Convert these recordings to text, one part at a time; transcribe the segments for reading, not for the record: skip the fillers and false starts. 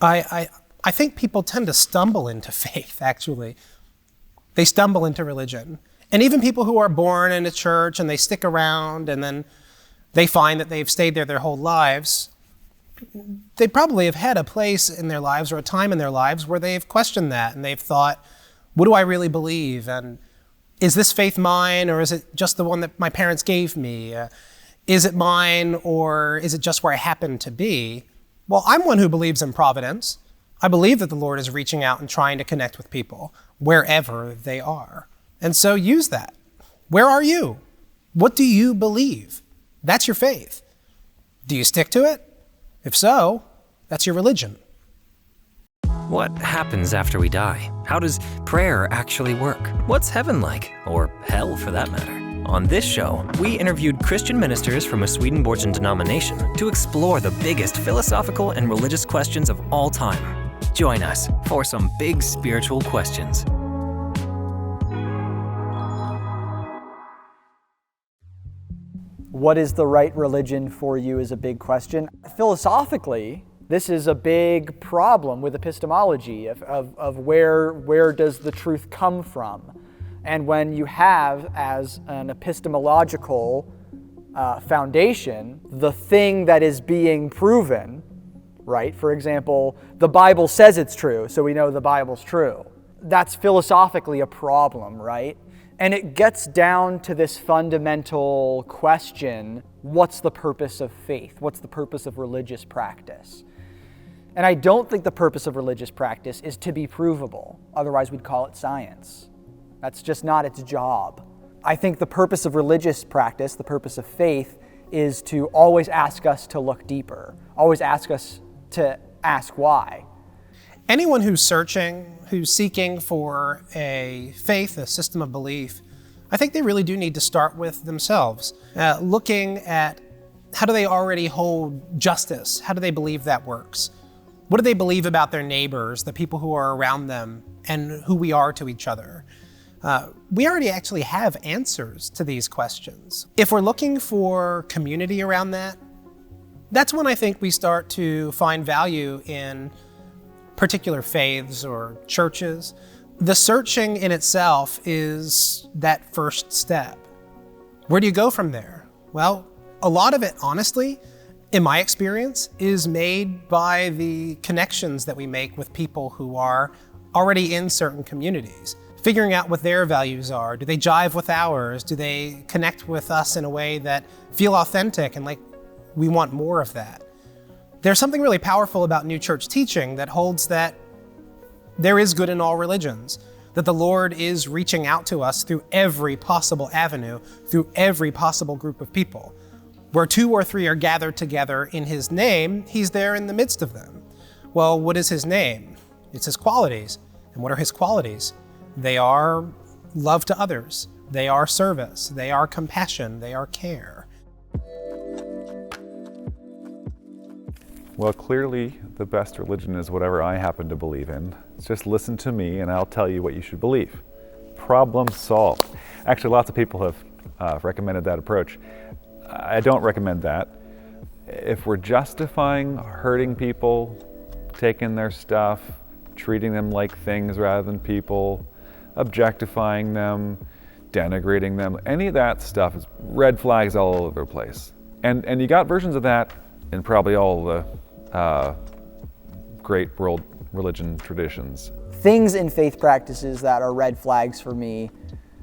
I think people tend to stumble into faith, actually. They stumble into religion. And even people who are born in a church and they stick around and then they find that they've stayed there their whole lives, they probably have had a place in their lives or a time in their lives where they've questioned that and they've thought, what do I really believe? And is this faith mine, or is it just the one that my parents gave me? Is it mine, or is it just where I happen to be? Well, I'm one who believes in providence. I believe that the Lord is reaching out and trying to connect with people wherever they are. And so use that. Where are you? What do you believe? That's your faith. Do you stick to it? If so, that's your religion. What happens after we die? How does prayer actually work? What's heaven like? Or hell, for that matter? On this show, we interviewed Christian ministers from a Swedenborgian denomination to explore the biggest philosophical and religious questions of all time. Join us for some big spiritual questions. What is the right religion for you is a big question. Philosophically, this is a big problem with epistemology of where does the truth come from. And when you have as an epistemological foundation the thing that is being proven, right? For example, the Bible says it's true, so we know the Bible's true. That's philosophically a problem, right? And it gets down to this fundamental question, what's the purpose of faith? What's the purpose of religious practice? And I don't think the purpose of religious practice is to be provable. Otherwise, we'd call it science. That's just not its job. I think the purpose of religious practice, the purpose of faith, is to always ask us to look deeper, always ask us to ask why. Anyone who's searching, who's seeking for a faith, a system of belief, I think they really do need to start with themselves, looking at how do they already hold justice? How do they believe that works? What do they believe about their neighbors, the people who are around them, and who we are to each other? We already actually have answers to these questions. If we're looking for community around that, that's when I think we start to find value in particular faiths or churches. The searching in itself is that first step. Where do you go from there? Well, a lot of it, honestly, in my experience, is made by the connections that we make with people who are already in certain communities. Figuring out what their values are. Do they jive with ours? Do they connect with us in a way that feel authentic and like we want more of that? There's something really powerful about New Church teaching that holds that there is good in all religions, that the Lord is reaching out to us through every possible avenue, through every possible group of people. Where 2 or 3 are gathered together in His name, He's there in the midst of them. Well, what is His name? It's His qualities. And what are His qualities? They are love to others. They are service. They are compassion. They are care. Well, clearly the best religion is whatever I happen to believe in. It's just listen to me and I'll tell you what you should believe. Problem solved. Actually, lots of people have recommended that approach. I don't recommend that. If we're justifying hurting people, taking their stuff, treating them like things rather than people, objectifying them, denigrating them, any of that stuff is red flags all over the place. And you got versions of that in probably all the great world religion traditions. Things in faith practices that are red flags for me.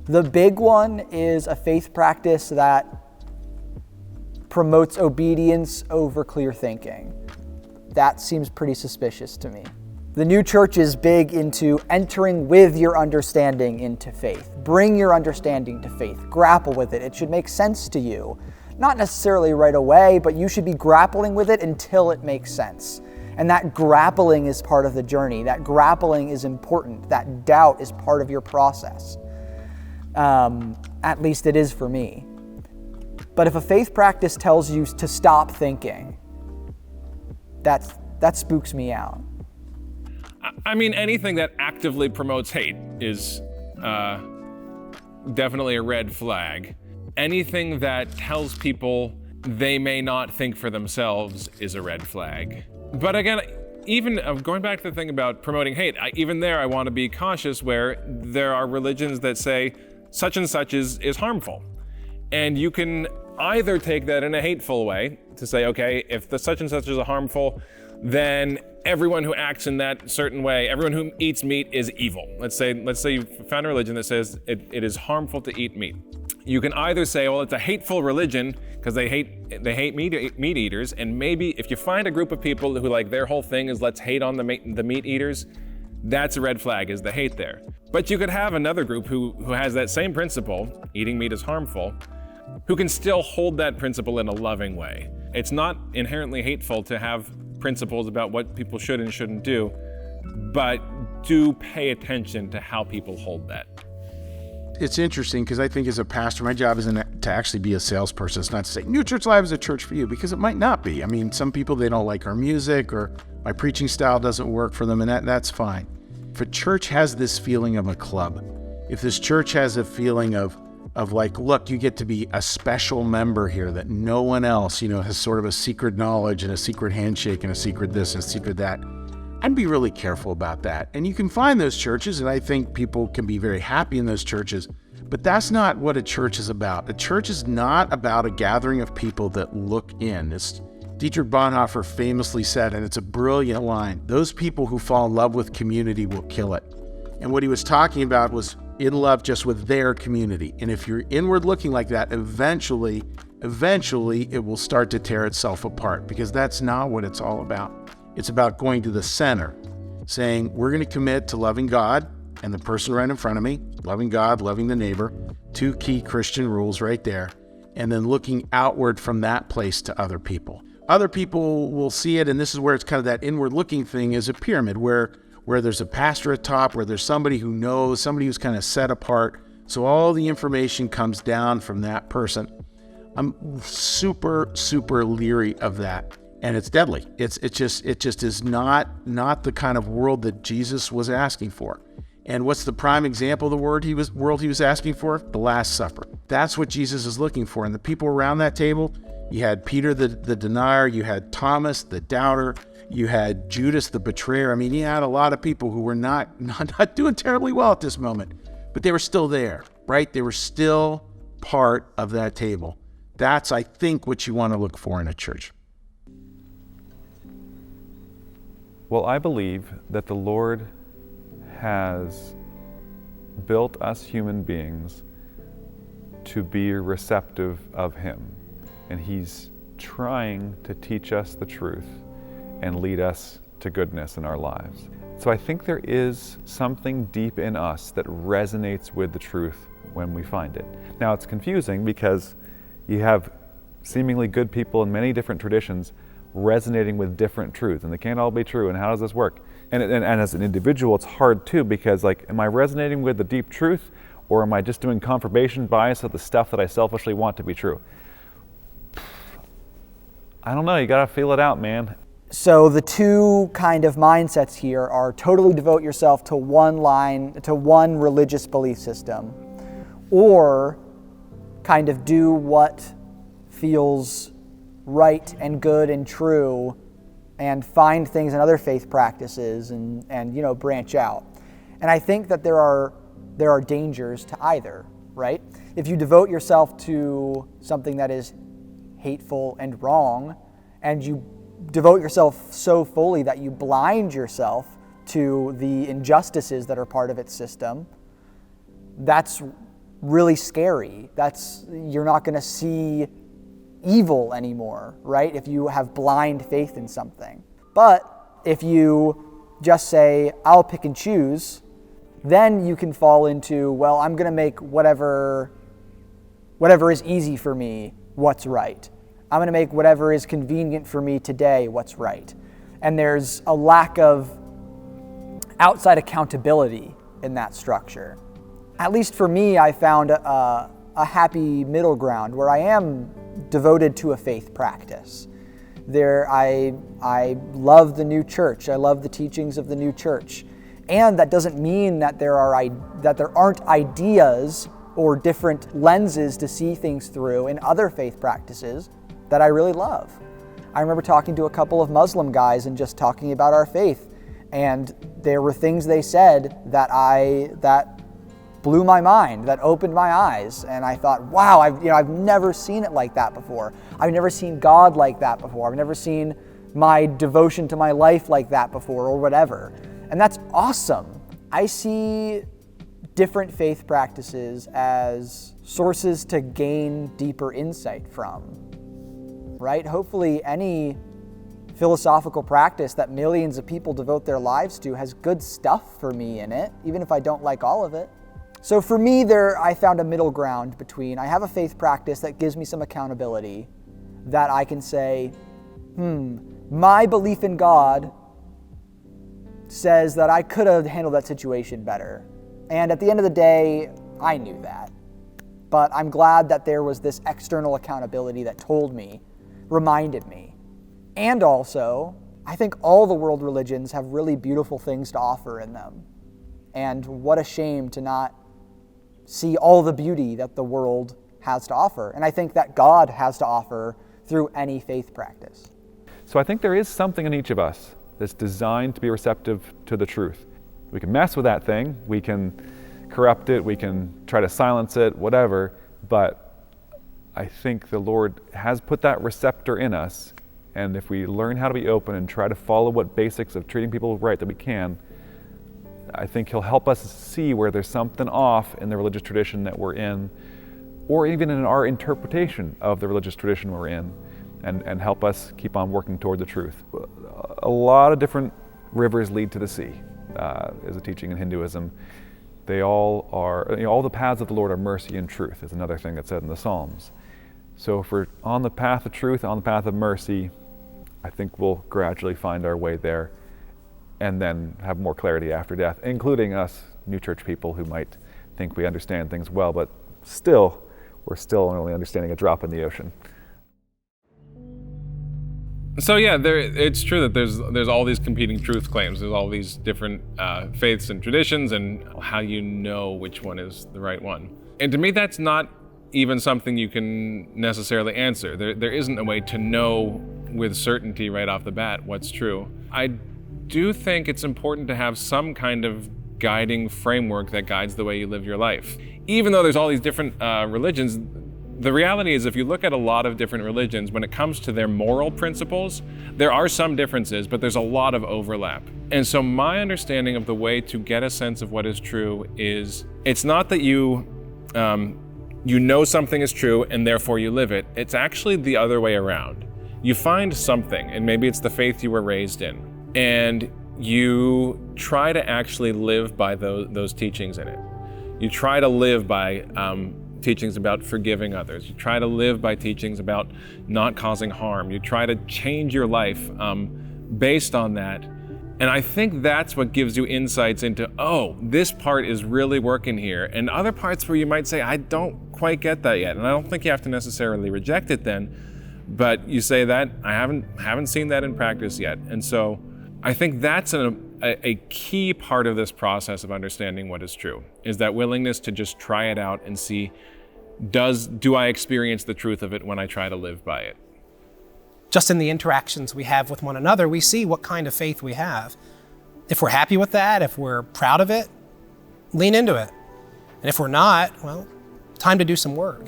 The big one is a faith practice that promotes obedience over clear thinking. That seems pretty suspicious to me. The New Church is big into entering with your understanding into faith. Bring your understanding to faith. Grapple with it. It should make sense to you. Not necessarily right away, but you should be grappling with it until it makes sense. And that grappling is part of the journey. That grappling is important. That doubt is part of your process. At least it is for me. But if a faith practice tells you to stop thinking, that spooks me out. I mean, anything that actively promotes hate is definitely a red flag. Anything that tells people they may not think for themselves is a red flag. But again, even going back to the thing about promoting hate, even there I want to be cautious where there are religions that say such and such is harmful. And you can either take that in a hateful way to say, okay, if the such and such is harmful, then everyone who acts in that certain way, everyone who eats meat is evil. Let's say you found a religion that says it is harmful to eat meat. You can either say, well, it's a hateful religion because they hate meat eaters, and maybe if you find a group of people who like their whole thing is let's hate on the meat eaters, that's a red flag, is the hate there. But you could have another group who has that same principle, eating meat is harmful, who can still hold that principle in a loving way. It's not inherently hateful to have principles about what people should and shouldn't do, but do pay attention to how people hold that. It's interesting because I think as a pastor, my job isn't to actually be a salesperson. It's not to say, New Church Live is a church for you, because it might not be. I mean, some people, they don't like our music or my preaching style doesn't work for them, and that's fine. If a church has this feeling of a club, if this church has a feeling of like, look, you get to be a special member here that no one else, has sort of a secret knowledge and a secret handshake and a secret this and a secret that, I'd be really careful about that. And you can find those churches, and I think people can be very happy in those churches, but that's not what a church is about. A church is not about a gathering of people that look in. As Dietrich Bonhoeffer famously said, and it's a brilliant line, those people who fall in love with community will kill it. And what he was talking about was in love just with their community. And if you're inward looking like that, eventually it will start to tear itself apart, because that's not what it's all about. It's about going to the center, saying, we're going to commit to loving God and the person right in front of me, loving God, loving the neighbor, 2 key Christian rules right there, and then looking outward from that place to other people. Other people will see it, and this is where it's kind of that inward looking thing, is a pyramid where there's a pastor at top, where there's somebody who knows, somebody who's kind of set apart. So all the information comes down from that person. I'm super, super leery of that. And it's deadly. It just is not the kind of world that Jesus was asking for. And what's the prime example of the world he was asking for? The Last Supper. That's what Jesus is looking for. And the people around that table, you had Peter the denier, you had Thomas the doubter, you had Judas the betrayer. I mean, you had a lot of people who were not doing terribly well at this moment, but they were still there, right? They were still part of that table. That's, I think, what you want to look for in a church. Well, I believe that the Lord has built us human beings to be receptive of Him. And He's trying to teach us the truth and lead us to goodness in our lives. So I think there is something deep in us that resonates with the truth when we find it. Now, it's confusing because you have seemingly good people in many different traditions resonating with different truths, and they can't all be true, and how does this work? And as an individual, it's hard too, because am I resonating with the deep truth, or am I just doing confirmation bias of the stuff that I selfishly want to be true? I don't know, you gotta feel it out, man. So the two kind of mindsets here are totally devote yourself to one religious belief system, or kind of do what feels right and good and true, and find things in other faith practices and branch out. And I think that there are dangers to either, right? If you devote yourself to something that is hateful and wrong, and you devote yourself so fully that you blind yourself to the injustices that are part of its system, that's really scary. You're not going to see evil anymore, right? If you have blind faith in something. But if you just say, I'll pick and choose, then you can fall into, well, I'm going to make whatever is easy for me what's right. I'm going to make whatever is convenient for me today what's right. And there's a lack of outside accountability in that structure. At least for me, I found a happy middle ground where I am devoted to a faith practice. I love the new church. I love the teachings of the new church. And that doesn't mean that there aren't ideas or different lenses to see things through in other faith practices that I really love. I remember talking to a couple of Muslim guys and just talking about our faith. And there were things they said that blew my mind, that opened my eyes. And I thought, wow, I've never seen it like that before. I've never seen God like that before. I've never seen my devotion to my life like that before, or whatever. And that's awesome. I see different faith practices as sources to gain deeper insight from, right? Hopefully any philosophical practice that millions of people devote their lives to has good stuff for me in it, even if I don't like all of it. So for me, I found a middle ground between, I have a faith practice that gives me some accountability, that I can say, my belief in God says that I could have handled that situation better. And at the end of the day, I knew that. But I'm glad that there was this external accountability that told me, reminded me. And also, I think all the world religions have really beautiful things to offer in them. And what a shame to not see all the beauty that the world has to offer. And I think that God has to offer through any faith practice. So I think there is something in each of us that's designed to be receptive to the truth. We can mess with that thing, we can corrupt it, we can try to silence it, whatever, but I think the Lord has put that receptor in us, and if we learn how to be open and try to follow what basics of treating people right that we can, I think He'll help us see where there's something off in the religious tradition that we're in, or even in our interpretation of the religious tradition we're in, and help us keep on working toward the truth. A lot of different rivers lead to the sea, is a teaching in Hinduism. They all are, all the paths of the Lord are mercy and truth, is another thing that's said in the Psalms. So if we're on the path of truth, on the path of mercy, I think we'll gradually find our way there and then have more clarity after death, including us New Church people who might think we understand things well, but still, we're still only understanding a drop in the ocean. So yeah, it's true that there's all these competing truth claims. There's all these different faiths and traditions, and how you know which one is the right one. And to me, that's not even something you can necessarily answer. There isn't a way to know with certainty right off the bat what's true. I do think it's important to have some kind of guiding framework that guides the way you live your life. Even though there's all these different religions, the reality is if you look at a lot of different religions, when it comes to their moral principles, there are some differences, but there's a lot of overlap. And so my understanding of the way to get a sense of what is true is, it's not that you know something is true and therefore you live it. It's actually the other way around. You find something, and maybe it's the faith you were raised in, and you try to actually live by those teachings in it. You try to live by teachings about forgiving others. You try to live by teachings about not causing harm. You try to change your life based on that. And I think that's what gives you insights into, oh, this part is really working here. And other parts where you might say, I don't quite get that yet. And I don't think you have to necessarily reject it then, but you say that, I haven't seen that in practice yet. And so I think that's a key part of this process of understanding what is true, is that willingness to just try it out and see, do I experience the truth of it when I try to live by it? Just in the interactions we have with one another, we see what kind of faith we have. If we're happy with that, if we're proud of it, lean into it. And if we're not, well, time to do some work.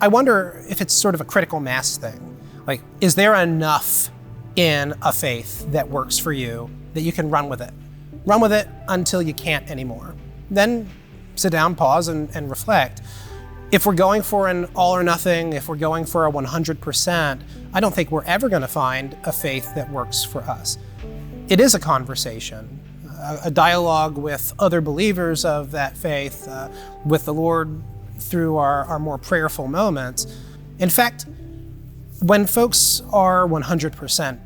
I wonder if it's sort of a critical mass thing. Like, is there enough in a faith that works for you that you can run with it? Run with it until you can't anymore. Then sit down, pause, and reflect. If we're going for an all or nothing, if we're going for a 100%, I don't think we're ever going to find a faith that works for us. It is a conversation, a dialogue with other believers of that faith, with the Lord through our more prayerful moments. In fact, when folks are 100%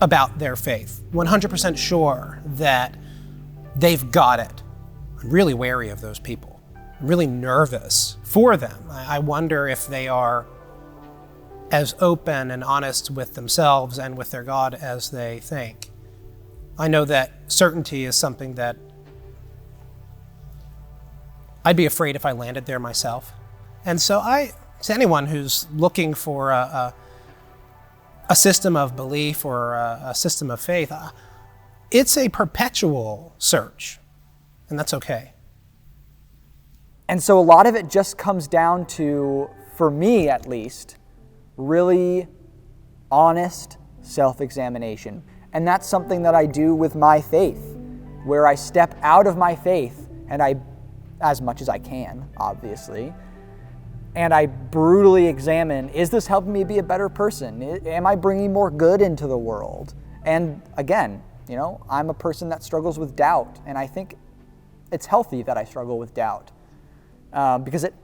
about their faith, 100% sure that they've got it, I'm really wary of those people. I'm really nervous for them. I wonder if they are as open and honest with themselves and with their God as they think. I know that certainty is something that I'd be afraid if I landed there myself. And so to anyone who's looking for a a system of belief or a system of faith, it's a perpetual search, and that's okay. And so a lot of it just comes down to, for me at least, really honest self-examination. And that's something that I do with my faith, where I step out of my faith, and I, as much as I can, obviously, and I brutally examine, is this helping me be a better person? Am I bringing more good into the world? And again, I'm a person that struggles with doubt, and I think it's healthy that I struggle with doubt because it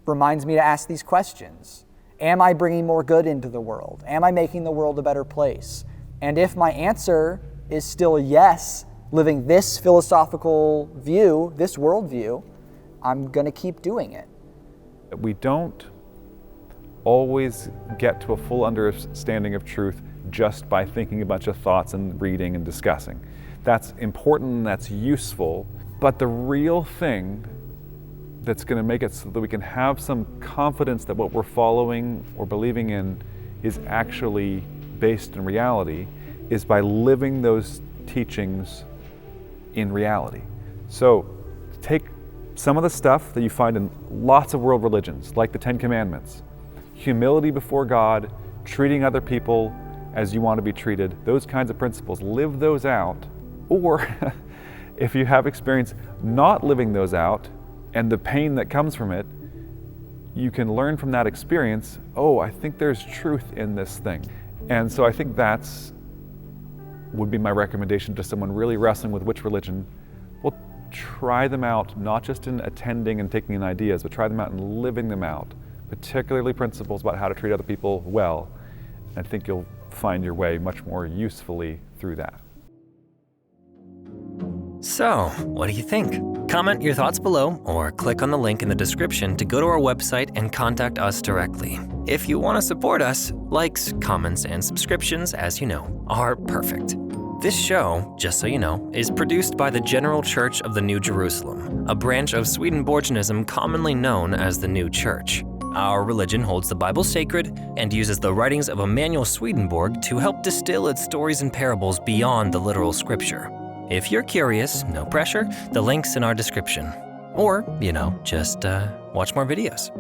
reminds me to ask these questions. Am I bringing more good into the world? Am I making the world a better place? And if my answer is still yes, living this philosophical view, this worldview, I'm going to keep doing it. We don't always get to a full understanding of truth just by thinking a bunch of thoughts and reading and discussing. That's important and that's useful, but the real thing that's going to make it so that we can have some confidence that what we're following or believing in is actually based in reality is by living those teachings in reality. So take some of the stuff that you find in lots of world religions, like the Ten Commandments, humility before God, treating other people as you want to be treated, those kinds of principles, live those out. Or if you have experience not living those out and the pain that comes from it, you can learn from that experience, oh, I think there's truth in this thing. And so I think that's would be my recommendation to someone really wrestling with which religion. Well, try them out, not just in attending and taking in ideas, but try them out and living them out, particularly principles about how to treat other people well. I think you'll find your way much more usefully through that. So, what do you think? Comment your thoughts below or click on the link in the description to go to our website and contact us directly. If you want to support us, likes, comments, and subscriptions, as you know, are perfect. This show, just so you know, is produced by the General Church of the New Jerusalem, a branch of Swedenborgianism commonly known as the New Church. Our religion holds the Bible sacred and uses the writings of Emanuel Swedenborg to help distill its stories and parables beyond the literal scripture. If you're curious, no pressure, the link's in our description. Or, just watch more videos.